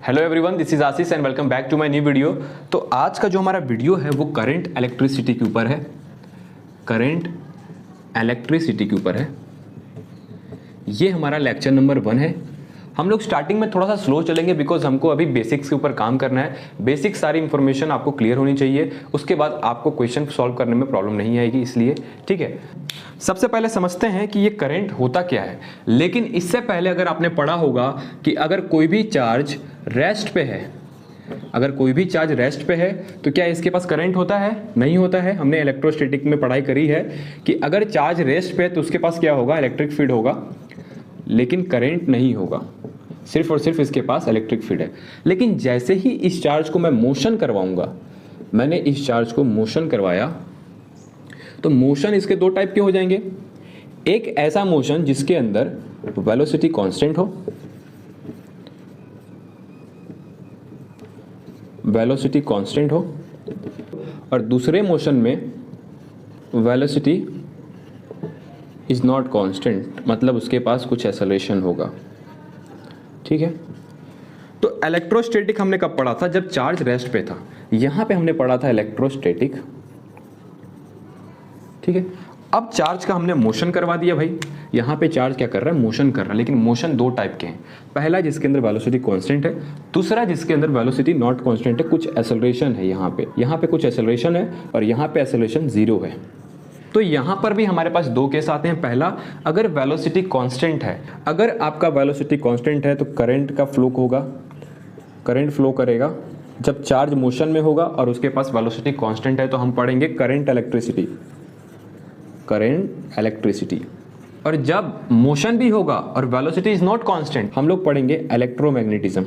Hello everyone, this is Ashish and welcome back to my new video. तो आज का जो हमारा वीडियो है वो करंट इलेक्ट्रिसिटी के ऊपर है। करंट इलेक्ट्रिसिटी के ऊपर है। ये हमारा लेक्चर नंबर 1 है। हम लोग स्टार्टिंग में थोड़ा सा स्लो चलेंगे बिकॉज हमको अभी बेसिक्स के ऊपर काम करना है। बेसिक सारी इंफॉर्मेशन आपको क्लियर होनी चाहिए, उसके बाद आपको क्वेश्चन सॉल्व करने में प्रॉब्लम नहीं आएगी, इसलिए ठीक है। सबसे पहले समझते हैं कि ये करंट होता क्या है। लेकिन इससे पहले अगर आपने पढ़ा होगा कि अगर कोई भी चार्ज रेस्ट पे है, अगर कोई भी चार्ज रेस्ट पे है तो क्या इसके पास करंट होता है? नहीं होता है। हमने इलेक्ट्रोस्टैटिक में पढ़ाई करी है कि अगर चार्ज रेस्ट पे है तो उसके पास क्या होगा? इलेक्ट्रिक फील्ड होगा, लेकिन करंट नहीं होगा। सिर्फ और सिर्फ इसके पास इलेक्ट्रिक फील्ड है। लेकिन जैसे ही इस चार्ज को मैं मोशन करवाऊंगा, मैंने इस चार्ज को मोशन करवाया तो मोशन इसके दो टाइप के हो जाएंगे। एक ऐसा मोशन जिसके अंदर वेलोसिटी कांस्टेंट हो, वेलोसिटी कांस्टेंट हो, और दूसरे मोशन में वेलोसिटी इज नॉट कांस्टेंट, मतलब उसके पास कुछ एक्सेलरेशन होगा। ठीक है। तो इलेक्ट्रोस्टैटिक हमने कब पढ़ा था? जब चार्ज रेस्ट पे था। यहां पे हमने पढ़ा था इलेक्ट्रोस्टैटिक। ठीक है। अब चार्ज का हमने मोशन करवा दिया भाई। यहां पे चार्ज क्या कर रहा है? मोशन कर रहा है। लेकिन मोशन दो टाइप के हैं। पहला जिसके अंदर वेलोसिटी कांस्टेंट है, दूसरा जिसके अंदर वेलोसिटी नॉट कांस्टेंट है, कुछ एक्सेलरेशन है। यहां पे कुछ एक्सेलरेशन है और यहां पे एक्सेलरेशन 0 है। तो यहां पर भी हमारे पास दो केस आते हैं। पहला, अगर वेलोसिटी कांस्टेंट है, अगर आपका वेलोसिटी कांस्टेंट है तो करंट का फ्लो होगा, करंट फ्लो करेगा जब चार्ज मोशन में होगा और उसके पास वेलोसिटी कांस्टेंट है, तो हम पढ़ेंगे करंट इलेक्ट्रिसिटी, करंट इलेक्ट्रिसिटी। और जब मोशन भी होगा और वेलोसिटी इज नॉट कांस्टेंट, हम लोग पढ़ेंगे इलेक्ट्रोमैग्नेटिज्म,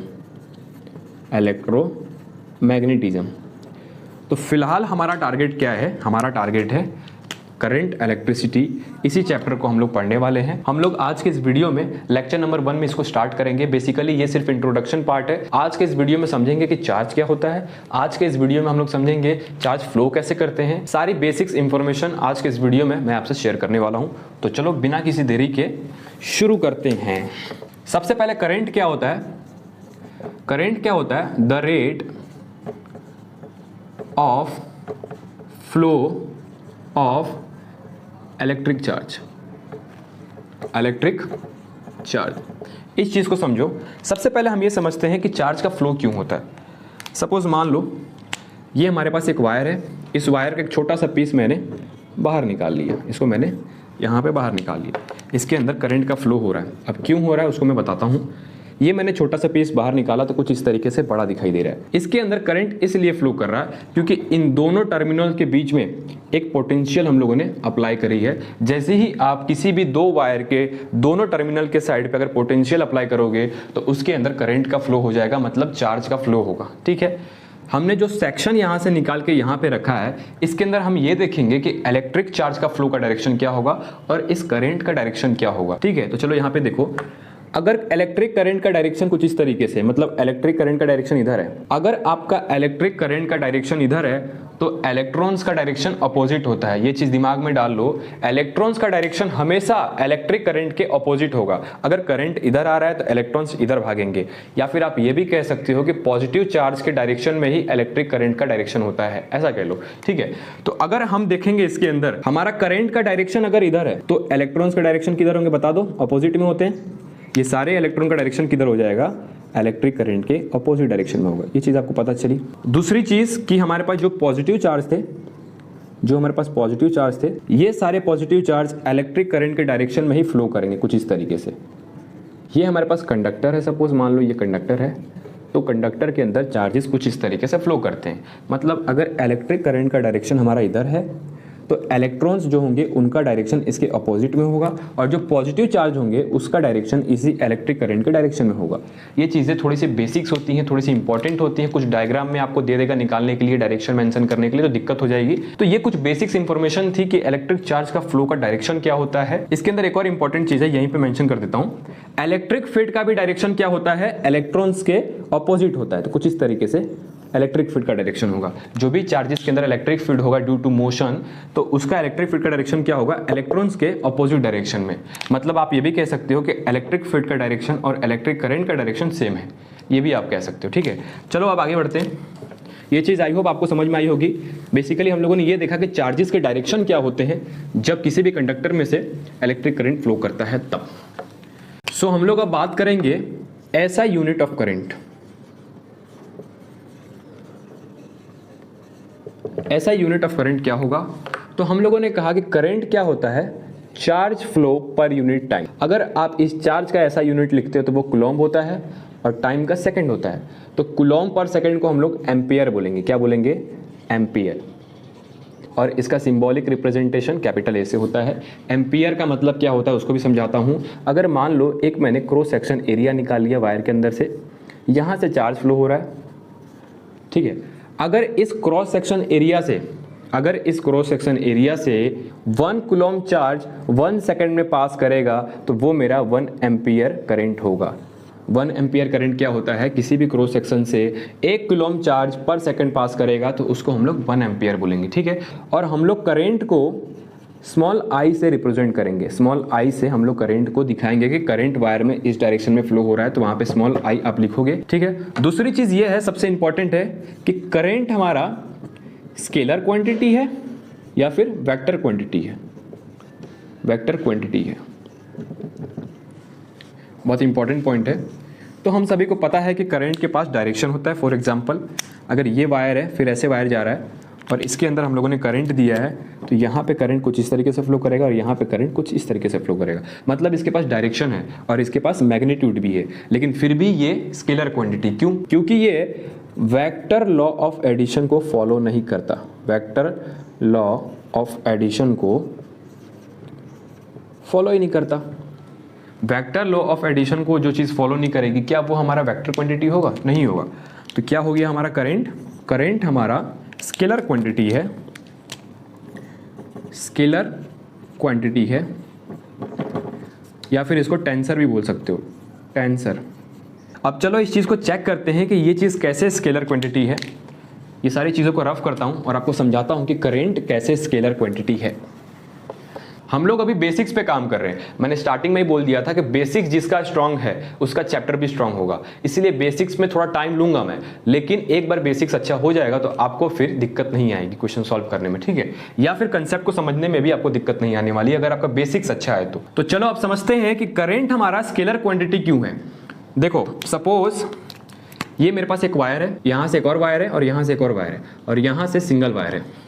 इलेक्ट्रोमैग्नेटिज्म। तो फिलहाल हमारा टारगेट क्या है? हमारा टारगेट है करंट इलेक्ट्रिसिटी। इसी चैप्टर को हम लोग पढ़ने वाले हैं। हम लोग आज के इस वीडियो में लेक्चर नंबर 1 में इसको स्टार्ट करेंगे। बेसिकली ये सिर्फ इंट्रोडक्शन पार्ट है। आज के इस वीडियो में समझेंगे कि चार्ज क्या होता है। आज के इस वीडियो में हम लोग समझेंगे चार्ज फ्लो कैसे करते हैं। सारी बेसिक्स इंफॉर्मेशन आज के इस वीडियो में मैं आपसे शेयर करने वाला हूं। तो चलो बिना किसी देरी के शुरू करते हैं। सबसे पहले करंट क्या होता है? करंट क्या होता है? The rate of flow of electric charge, electric charge. इस चीज को समझो। सबसे पहले हम ये समझते हैं कि चार्ज का फ्लो क्यों होता है। सपोज मान लो ये हमारे पास एक वायर है। इस वायर का एक छोटा सा पीस मैंने बाहर निकाल लिया, इसको मैंने यहां पे बाहर निकाल लिया। इसके अंदर करंट का फ्लो हो रहा है। अब क्यों हो रहा है उसको मैं बताता हूं। ये मैंने छोटा सा पीस बाहर निकाला तो कुछ इस तरीके से बड़ा दिखाई दे रहा है। इसके अंदर करंट इसलिए फ्लो कर रहा है क्योंकि इन दोनों टर्मिनल के बीच में एक पोटेंशियल हम लोगों ने अप्लाई करी है। जैसे ही आप किसी भी दो वायर के दोनों टर्मिनल के साइड पे अगर पोटेंशियल अप्लाई करोगे तो उसके अंदर करंट का फ्लो हो जाएगा, मतलब चार्ज का फ्लो होगा। ठीक है। हमने जो सेक्शन यहां से निकाल के यहां पे रखा है, इसके अंदर हम ये देखेंगे कि इलेक्ट्रिक चार्ज का फ्लो का डायरेक्शन क्या होगा और इस करंट का डायरेक्शन क्या होगा। ठीक है। तो चलो यहां पे देखो, अगर इलेक्ट्रिक करंट का डायरेक्शन कुछ इस तरीके से, मतलब इलेक्ट्रिक करंट का डायरेक्शन इधर है। अगर आपका इलेक्ट्रिक करंट का डायरेक्शन इधर है तो इलेक्ट्रॉन्स का डायरेक्शन अपोजिट होता है। ये चीज दिमाग में डाल लो। इलेक्ट्रॉन्स का डायरेक्शन हमेशा इलेक्ट्रिक करंट के अपोजिट होगा। अगर करंट इधर आ रहा है तो इलेक्ट्रॉन्स इधर भागेंगे। या फिर आप ये भी कह सकते हो कि पॉजिटिव चार्ज के डायरेक्शन में ही इलेक्ट्रिक करंट का डायरेक्शन होता है, ऐसा कह लो। ठीक है। तो अगर हम देखेंगे इसके अंदर हमारा करंट का डायरेक्शन अगर इधर है तो इलेक्ट्रॉन्स का डायरेक्शन किधर होंगे? बता दो। अपोजिट में होते हैं। ये सारे इलेक्ट्रॉन का डायरेक्शन किधर हो जाएगा? इलेक्ट्रिक करंट के अपोजिट डायरेक्शन में होगा। ये चीज आपको पता चली। दूसरी चीज कि हमारे पास जो पॉजिटिव चार्ज थे, जो हमारे पास पॉजिटिव चार्ज थे, ये सारे पॉजिटिव चार्ज इलेक्ट्रिक करंट के डायरेक्शन में ही फ्लो करेंगे कुछ इस तरीके से। ये हमारे पास कंडक्टर है। सपोज मान लो ये कंडक्टर है, तो कंडक्टर के अंदर चार्जेस कुछ इस तरीके से फ्लो करते हैं। मतलब अगर इलेक्ट्रिक करंट का डायरेक्शन हमारा इधर है तो इलेक्ट्रॉन्स जो होंगे उनका डायरेक्शन इसके अपोजिट में होगा, और जो पॉजिटिव चार्ज होंगे उसका डायरेक्शन इसी इलेक्ट्रिक करंट के डायरेक्शन में होगा। ये चीज़ें थोड़ी सी बेसिक्स होती हैं, थोड़ी सी इंपॉर्टेंट होती हैं। कुछ डायग्राम में आपको दे देगा निकालने के लिए, डायरेक्शन मेंशन करने के लिए, तो दिक्कत हो जाएगी। तो ये कुछ बेसिक्स इंफॉर्मेशन थी कि इलेक्ट्रिक चार्ज का फ्लो का डायरेक्शन क्या होता है। इसके अंदर एक और इंपॉर्टेंट चीज़ है, यहीं पर मेंशन कर देता हूँ। इलेक्ट्रिक फील्ड का भी डायरेक्शन क्या होता है? इलेक्ट्रॉन्स के अपोजिट होता है। तो कुछ इस तरीके से इलेक्ट्रिक फील्ड का डायरेक्शन होगा। जो भी चार्जेस के अंदर इलेक्ट्रिक फील्ड होगा ड्यू टू मोशन, तो उसका इलेक्ट्रिक फील्ड का डायरेक्शन क्या होगा? इलेक्ट्रॉन्स के अपोजिट डायरेक्शन में। मतलब आप ये भी कह सकते हो कि इलेक्ट्रिक फील्ड का डायरेक्शन और इलेक्ट्रिक करंट का डायरेक्शन सेम है। ये भी आप कह सकते हो, ठीक है। चलो अब आगे बढ़ते हैं। ये चीज़ आई होप आपको समझ में आई होगी। बेसिकली हम लोगों ने ये देखा कि चार्जेस के डायरेक्शन क्या होते हैं जब किसी भी कंडक्टर में से इलेक्ट्रिक करंट फ्लो करता है तब। सो हम लोग अब बात करेंगे ऐसा यूनिट ऑफ करंट। ऐसा यूनिट ऑफ करंट क्या होगा? तो हम लोगों ने कहा कि करंट क्या होता है? Charge flow per unit time. अगर आप इस चार्ज का ऐसा यूनिट लिखते हो तो वो कूलम्ब होता है और टाइम का सेकंड होता है। तो कूलम्ब पर सेकंड को हम लोग एम्पियर बोलेंगे। क्या बोलेंगे? एम्पियर। और इसका सिंबॉलिक रिप्रेजेंटेशन कैपिटल ए से होता है। एम्पियर का मतलब क्या होता है उसको भी समझाता हूँ। अगर मान लो एक मैंने क्रॉस सेक्शन एरिया निकाल लिया वायर के अंदर से, यहाँ से चार्ज फ्लो हो रहा है, ठीक है। अगर इस क्रॉस सेक्शन एरिया से 1 कूलम्ब चार्ज 1 सेकंड में पास करेगा तो वो मेरा 1 एम्पियर करंट होगा। 1 एम्पियर करंट क्या होता है? किसी भी क्रॉस सेक्शन से 1 कूलम्ब चार्ज पर सेकंड पास करेगा तो उसको हम लोग 1 एम्पियर बोलेंगे, ठीक है। और हम लोग करंट को स्मॉल आई से रिप्रेजेंट करेंगे। स्मॉल आई से हम लोग करंट को दिखाएंगे कि करंट वायर में इस डायरेक्शन में फ्लो हो रहा है, तो वहां पे स्मॉल आई आप लिखोगे, ठीक है। दूसरी चीज ये है, सबसे इंपॉर्टेंट है कि करंट हमारा स्केलर क्वांटिटी है या फिर वेक्टर क्वांटिटी है। वेक्टर क्वांटिटी है, बहुत इंपॉर्टेंट पॉइंट है। तो हम सभी को पता है कि करंट के पास डायरेक्शन होता है। फॉर एग्जांपल अगर ये वायर है, फिर ऐसे वायर जा रहा है और इसके अंदर हम लोगों ने करंट दिया है, तो यहाँ पे करंट कुछ इस तरीके से फ्लो करेगा और यहाँ पे करंट कुछ इस तरीके से फ्लो करेगा। मतलब इसके पास डायरेक्शन है और इसके पास मैग्नीट्यूड भी है, लेकिन फिर भी ये स्केलर क्वांटिटी। क्यों? क्योंकि ये वेक्टर लॉ ऑफ एडिशन को फॉलो नहीं करता। वेक्टर लॉ ऑफ एडिशन को फॉलो ही नहीं करता। वेक्टर लॉ ऑफ एडिशन को जो चीज़ फॉलो नहीं करेगी, क्या वो हमारा वेक्टर क्वांटिटी होगा? नहीं होगा। तो क्या हो गया हमारा करंट? करंट हमारा स्केलर क्वांटिटी है। स्केलर क्वांटिटी है, या फिर इसको टेंसर भी बोल सकते हो, टेंसर। अब चलो इस चीज़ को चेक करते हैं कि ये चीज़ कैसे स्केलर क्वांटिटी है। ये सारी चीज़ों को रफ करता हूँ और आपको समझाता हूँ कि करंट कैसे स्केलर क्वांटिटी है। हम लोग अभी बेसिक्स पे काम कर रहे हैं। मैंने स्टार्टिंग में ही बोल दिया था कि बेसिक्स जिसका स्ट्रांग है उसका चैप्टर भी स्ट्रांग होगा, इसलिए बेसिक्स में थोड़ा टाइम लूंगा मैं, लेकिन एक बार बेसिक्स अच्छा हो जाएगा तो आपको फिर दिक्कत नहीं आएगी क्वेश्चन सॉल्व करने में, ठीक है, या फिर कंसेप्ट को समझने में भी आपको दिक्कत नहीं आने वाली अगर आपका बेसिक्स अच्छा है तो चलो आप समझते हैं कि करंट हमारा स्केलर क्वांटिटी क्यों है। देखो सपोज ये मेरे पास एक वायर है, यहां से एक और वायर है और यहां से एक और वायर है और यहां से सिंगल वायर है।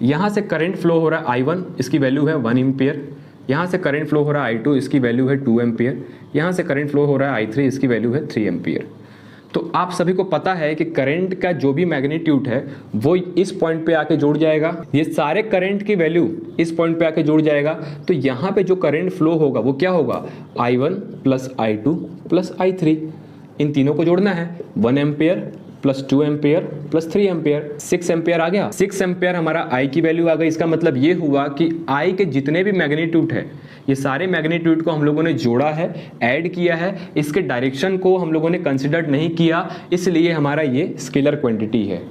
यहाँ से करंट फ्लो हो रहा है I1, इसकी वैल्यू है 1 एम्पियर। यहाँ से करंट फ्लो हो रहा है I2, इसकी वैल्यू है 2 एम्पियर। यहाँ से करंट फ्लो हो रहा है I3, इसकी वैल्यू है 3 एम्पियर। तो आप सभी को पता है कि करंट का जो भी मैग्नीट्यूड है वो इस पॉइंट पे आके जुड़ जाएगा। ये सारे करंट की वैल्यू इस पॉइंट पे आके जुड़ जाएगा। तो यहाँ पे जो करंट फ्लो होगा वो क्या होगा? I1 plus I2 plus I3, इन तीनों को जोड़ना है। 1 ampere plus 2 ampere plus 3 ampere, 6 ampere आ गया। 6 एम्पियर हमारा आई की वैल्यू आ गई। इसका मतलब ये हुआ कि आई के जितने भी मैग्नीट्यूड है, ये सारे मैग्नीट्यूड को हम लोगों ने जोड़ा है, ऐड किया है। इसके डायरेक्शन को हम लोगों ने कंसिडर नहीं किया, इसलिए हमारा ये स्केलर क्वांटिटी है।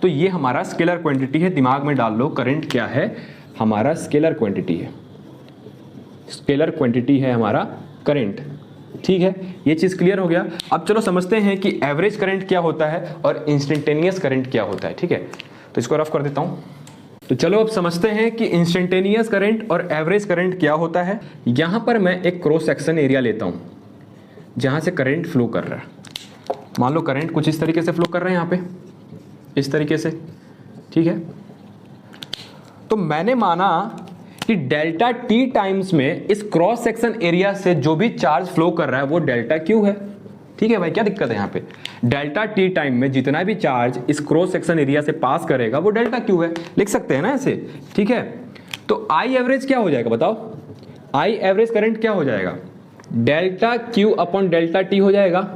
तो ये हमारा स्केलर क्वांटिटी है। दिमाग में डाल लो, करंट क्या है? हमारा स्केलर क्वांटिटी है। स्केलर क्वांटिटी है हमारा करंट, ठीक है। ये चीज क्लियर हो गया। अब चलो समझते हैं कि एवरेज करंट क्या होता है और इंस्टेंटेनियस करंट क्या होता है, ठीक है। तो इसको रफ कर देता हूं। तो चलो अब समझते हैं कि इंस्टेंटेनियस करंट और एवरेज करंट क्या होता है। यहां पर मैं एक क्रॉस सेक्शन एरिया लेता हूं जहां से करंट फ्लो कर रहा है। मान लो करंट कुछ इस तरीके से फ्लो कर रहा है, यहां पे इस तरीके से, ठीक है। तो मैंने माना कि डेल्टा टी टाइम्स में इस क्रॉस सेक्शन एरिया से जो भी चार्ज फ्लो कर रहा है वो डेल्टा क्यू है, ठीक है भाई। क्या दिक्कत है यहाँ पे? डेल्टा टी टाइम में जितना भी चार्ज इस क्रॉस सेक्शन एरिया से पास करेगा वो डेल्टा क्यू है, लिख सकते हैं ना ऐसे, ठीक है। तो आई एवरेज क्या हो जाएगा बताओ? आई एवरेज करंट क्या हो जाएगा? Delta Q upon delta T हो जाएगा।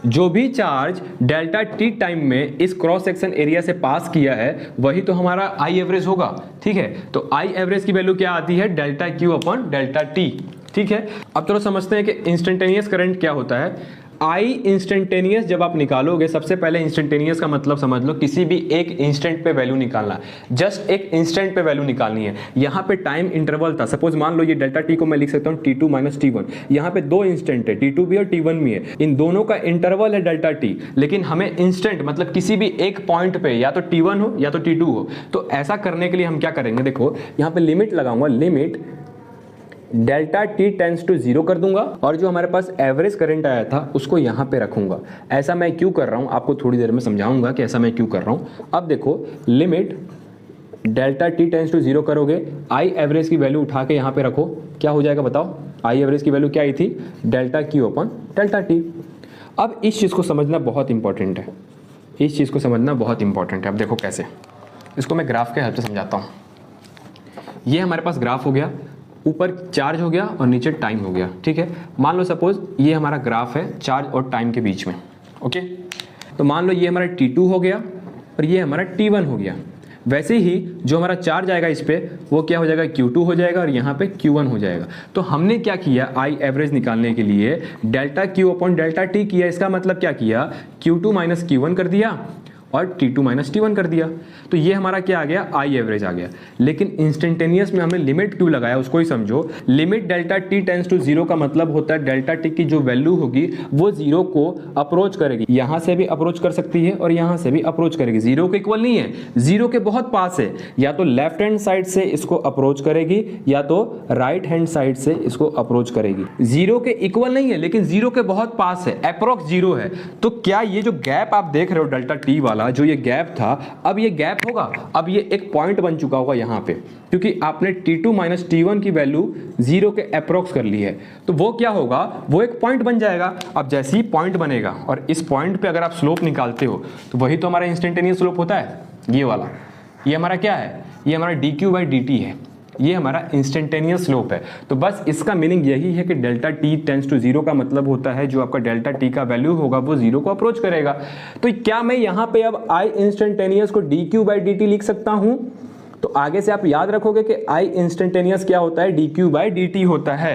जो भी चार्ज डेल्टा टी टाइम में इस क्रॉस सेक्शन एरिया से पास किया है वही तो हमारा आई एवरेज होगा, ठीक है। तो आई एवरेज की वैल्यू क्या आती है? Delta Q upon delta T, ठीक है। अब चलो समझते हैं कि इंस्टेंटेनियस करंट क्या होता है। आई इंस्टेंटेनियस जब आप निकालोगे, सबसे पहले इंस्टेंटेनियस का मतलब समझ लो, किसी भी एक इंस्टेंट पे वैल्यू निकालना, जस्ट एक इंस्टेंट पे वैल्यू निकालनी है। यहाँ पे टाइम इंटरवल था, सपोज मान लो ये डेल्टा टी को मैं लिख सकता हूँ T2 माइनस T1। यहाँ पे दो इंस्टेंट है, T2 भी और T1 भी है, इन दोनों का इंटरवल है डेल्टा टी, लेकिन हमें इंस्टेंट मतलब किसी भी एक पॉइंट पे या तो T1 हो या तो T2 हो। तो ऐसा करने के लिए हम क्या करेंगे, देखो यहाँ पे लिमिट लगाऊंगा, limit delta T tends to 0 कर दूंगा और जो हमारे पास एवरेज करंट आया था उसको यहाँ पे रखूंगा। ऐसा मैं क्यों कर रहा हूँ आपको थोड़ी देर में समझाऊंगा कि ऐसा मैं क्यों कर रहा हूँ। अब देखो limit delta T tends to 0 करोगे, आई एवरेज की वैल्यू उठा के यहाँ पे रखो, क्या हो जाएगा बताओ। आई एवरेज की वैल्यू क्या आई थी, डेल्टा क्यू अपन डेल्टा टी। अब इस चीज़ को समझना बहुत इंपॉर्टेंट है, इस चीज़ को समझना बहुत इंपॉर्टेंट है। अब देखो कैसे, इसको मैं ग्राफ के हेल्प से समझाता हूँ। ये हमारे पास ग्राफ हो गया, ऊपर चार्ज हो गया और नीचे टाइम हो गया, ठीक है। मान लो सपोज ये हमारा ग्राफ है चार्ज और टाइम के बीच में, ओके। तो मान लो ये हमारा T2 हो गया और ये हमारा T1 हो गया। वैसे ही जो हमारा चार्ज आएगा इस पे वो क्या हो जाएगा, Q2 हो जाएगा और यहाँ पे Q1 हो जाएगा। तो हमने क्या किया, आई एवरेज निकालने के लिए delta Q upon delta T किया। इसका मतलब क्या किया, Q2 माइनस Q1 कर दिया और T2 माइनस T1 कर दिया। तो ये हमारा क्या आ गया, आई एवरेज आ गया। लेकिन इंस्टेंटेनियस में हमने लिमिट क्यों लगाया उसको ही समझो। Limit delta T tends to 0 का मतलब होता है डेल्टा टी की जो वैल्यू होगी वो 0 को अप्रोच करेगी। यहां से भी अप्रोच कर सकती है और यहां से भी अप्रोच करेगी। 0 के इक्वल नहीं है, 0 के बहुत पास है। या तो लेफ्ट हैंड साइड से इसको अप्रोच करेगी या तो राइट हैंड साइड से इसको अप्रोच करेगी। 0 के इक्वल नहीं है लेकिन 0 के बहुत पास है, अप्रोक्स 0 है। तो क्या ये जो गैप आप देख रहे हो डेल्टा टी वाला, जो ये गैप था, अब ये गैप होगा, अब ये एक पॉइंट बन चुका होगा यहाँ पे, क्योंकि आपने T2 माइनस T1 की वैल्यू 0 के अप्रोक्स कर ली है। तो वो क्या होगा, वो एक पॉइंट बन जाएगा। अब जैसे ही पॉइंट बनेगा और इस पॉइंट पे अगर आप स्लोप निकालते हो तो वही तो हमारा इंस्टेंटेनियस स्लोप होता है, ये वाला। ये हमारा क्या है, ये हमारा dq/dt है, ये हमारा इंस्टेंटेनियस स्लोप है। तो बस इसका मीनिंग यही है कि डेल्टा टी टेंस टू 0 का मतलब होता है जो आपका डेल्टा टी का वैल्यू होगा वो 0 को अप्रोच करेगा। तो क्या मैं यहाँ पे अब आई इंस्टेंटेनियस को dq/dt लिख सकता हूँ? तो आगे से आप याद रखोगे कि आई इंस्टेंटेनियस क्या होता है, dq/dt होता है।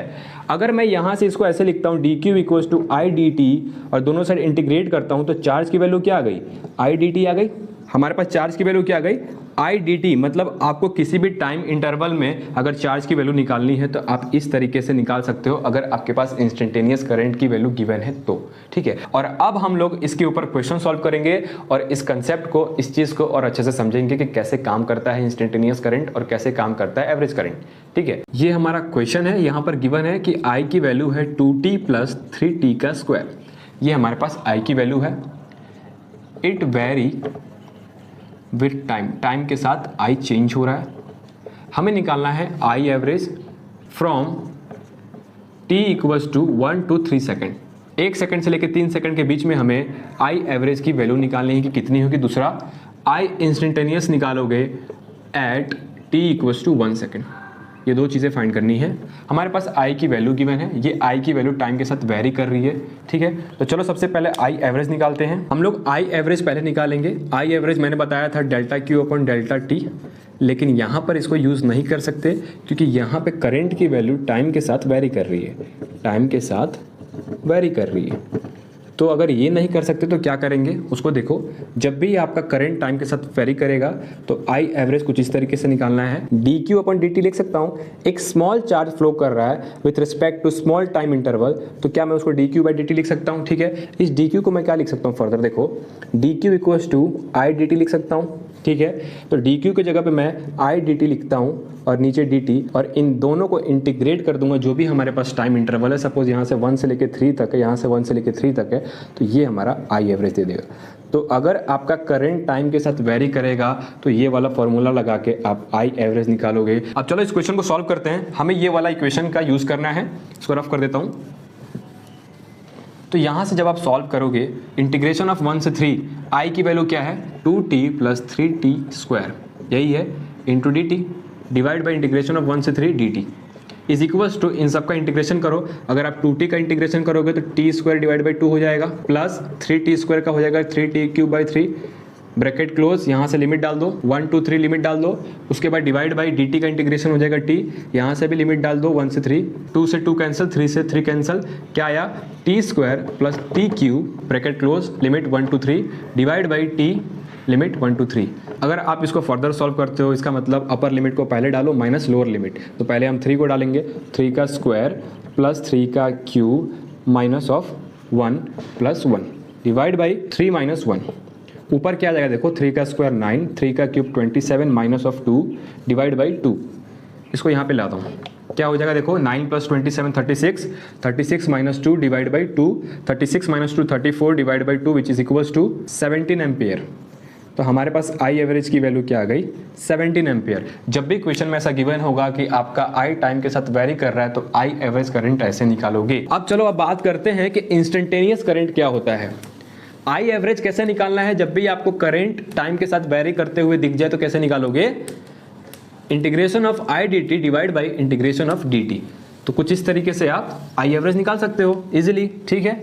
अगर मैं यहाँ से इसको ऐसे लिखता हूँ dq equals to I dt और दोनों साइड इंटीग्रेट करता हूँ तो चार्ज की वैल्यू क्या आ गई, आई dt आ गई। हमारे पास चार्ज की वैल्यू क्या आ गई, आई डी टी। मतलब आपको किसी भी टाइम इंटरवल में अगर चार्ज की वैल्यू निकालनी है तो आप इस तरीके से निकाल सकते हो, अगर आपके पास इंस्टेंटेनियस करंट की वैल्यू गिवन है तो, ठीक है। और अब हम लोग इसके ऊपर क्वेश्चन सॉल्व करेंगे और इस कंसेप्ट को, इस चीज़ को और अच्छे से समझेंगे कि कैसे काम करता है इंस्टेंटेनियस करंट और कैसे काम करता है एवरेज करंट, ठीक है। ये हमारा क्वेश्चन है, यहाँ पर गिवन है कि आई की वैल्यू है 2t प्लस 3t का स्क्वायर। ये हमारे पास आई की वैल्यू है। It very with time, time के साथ आई चेंज हो रहा है। हमें निकालना है I average from t equals to 1 to 3 second. 1 second से लेकर 3 सेकेंड के बीच में हमें आई एवरेज की वैल्यू निकालनी है कि कितनी होगी। दूसरा आई इंस्टेंटेनियस निकालोगे at t equals to 1 second. ये दो चीज़ें फाइंड करनी है। हमारे पास आई की वैल्यू गिवन है, ये आई की वैल्यू टाइम के साथ वेरी कर रही है, ठीक है। तो चलो सबसे पहले आई एवरेज निकालते हैं। हम लोग आई एवरेज पहले निकालेंगे। आई एवरेज मैंने बताया था delta Q upon delta T, लेकिन यहाँ पर इसको यूज़ नहीं कर सकते क्योंकि यहाँ पे करंट की वैल्यू टाइम के साथ वेरी कर रही है, टाइम के साथ वेरी कर रही है। तो अगर ये नहीं कर सकते तो क्या करेंगे उसको देखो। जब भी आपका करंट टाइम के साथ वेरी करेगा तो आई एवरेज कुछ इस तरीके से निकालना है। D Q upon D T लिख सकता हूँ। एक स्मॉल चार्ज फ्लो कर रहा है with respect to small time interval, तो क्या मैं उसको D Q by D T लिख सकता हूँ, ठीक है। इस डी क्यू को मैं क्या लिख सकता हूँ फर्दर, देखो D Q equals to I D T लिख सकता हूँ, ठीक है। तो डी क्यू की जगह पे मैं आई डी टी लिखता हूँ और नीचे डी टी, और इन दोनों को इंटीग्रेट कर दूंगा जो भी हमारे पास टाइम इंटरवल है। सपोज यहाँ से 1 से लेकर 3 तक है, यहाँ से 1 से लेकर 3 तक है, तो ये हमारा आई एवरेज दे देगा। तो अगर आपका करंट टाइम के साथ वेरी करेगा तो ये वाला फॉर्मूला लगा के आप आई एवरेज निकालोगे। अब चलो इस क्वेश्चन को सॉल्व करते हैं। हमें ये वाला इक्वेशन का यूज़ करना है, इसको रफ कर देता हूँ। तो यहाँ से जब आप सॉल्व करोगे इंटीग्रेशन ऑफ 1 से 3, आई की वैल्यू क्या है 2t प्लस 3t स्क्वायर, यही है, into d t divide by integration of 1 से 3 d t is equals to, इन सबका इंटीग्रेशन करो। अगर आप 2t का इंटीग्रेशन करोगे तो t स्क्वायर डिवाइड बाई 2 हो जाएगा, प्लस 3t स्क्वायर का हो जाएगा 3t cube by 3 bracket close, यहाँ से लिमिट डाल दो 1 2 3 लिमिट डाल दो, उसके बाद डिवाइड बाई dt का इंटीग्रेशन हो जाएगा t, यहाँ से भी लिमिट डाल दो 1 से 3, 2 से 2 कैंसिल, 3 से 3 कैंसिल, क्या आया t square plus t cube bracket close limit 1 2 3 divide by t limit 1 2 3। अगर आप इसको फर्दर सॉल्व करते हो इसका मतलब अपर लिमिट को पहले डालो माइनस लोअर लिमिट, तो पहले हम 3 को डालेंगे, 3 का स्क्वायर प्लस 3 का cube minus of 1 plus 1 divide by 3 minus 1, ऊपर क्या आ जाएगा देखो 3 का स्क्वायर 9, 3 का cube 27 minus of 2 divide by 2, इसको यहाँ पे लाता हूँ, क्या हो जाएगा देखो 9 plus 27 36, 36 minus 2 divide by 2, 36 minus 2 34 divide by 2 which is equals to 17 ampere. तो हमारे पास आई एवरेज की वैल्यू क्या आ गई 17 एम्पियर। जब भी क्वेश्चन में ऐसा गिवन होगा कि आपका आई टाइम के साथ वेरी कर रहा है तो आई एवरेज करंट ऐसे निकालोगे। अब चलो अब बात करते हैं कि इंस्टेंटेनियस करंट क्या होता है। आई एवरेज कैसे निकालना है, जब भी आपको करंट टाइम के साथ वेरी करते हुए दिख जाए तो कैसे निकालोगे, integration of I D t divide by integration of D T. तो कुछ इस तरीके से आप आई एवरेज निकाल सकते हो इजिली, ठीक है।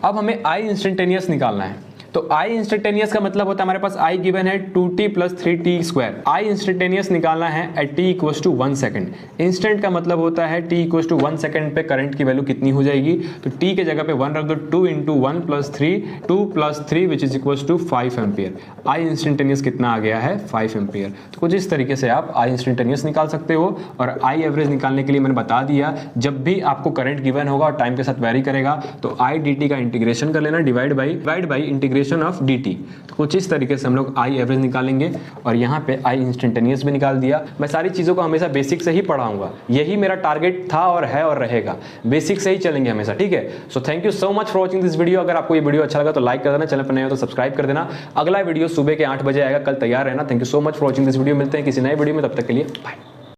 अब हमें आई इंस्टेंटेनियस निकालना है, तो आई इंस्टेंटेनियस का मतलब होता है हमारे पास आई गिवन है 2t प्लस 3t स्क्वायर। आई इंस्टेंटेनियस निकालना है at t equals to 1 second. Instant का मतलब होता है t इक्वल्स टू 1 सेकंड पे करंट की वैल्यू कितनी हो जाएगी, तो t के जगह पे 1 रख दो, 2 into 1 plus 3, 2 plus 3 which is equals to 5 ampere. I instantaneous कितना आ गया है 5 एम्पियर। तो कुछ इस तरीके से आप आई इंस्टेंटेनियस निकाल सकते हो। और आई एवरेज निकालने के लिए मैंने बता दिया, जब भी आपको करंट गिवन होगा और टाइम के साथ वेरी करेगा तो आई डी टी का इंटीग्रेशन कर लेना divide by integration of D T. तो कुछ इस तरीके से हम लोग आई एवरेज निकालेंगे और यहाँ पे आई इंस्टेंटेनियस भी निकाल दिया। मैं सारी चीज़ों को हमेशा बेसिक से ही पढ़ाऊंगा, यही मेरा टारगेट था और है और रहेगा, बेसिक से ही चलेंगे हमेशा, ठीक है। So thank you so much for watching this video. अगर आपको ये वीडियो अच्छा लगा तो लाइक कर देना, चैनल पर नए हो तो सब्सक्राइब कर देना। अगला वीडियो सुबह के 8 बजे आएगा, कल तैयार रहना। Thank you so much for watching this video. मिलते हैं किसी नए वीडियो में, तब तक के लिए बाय।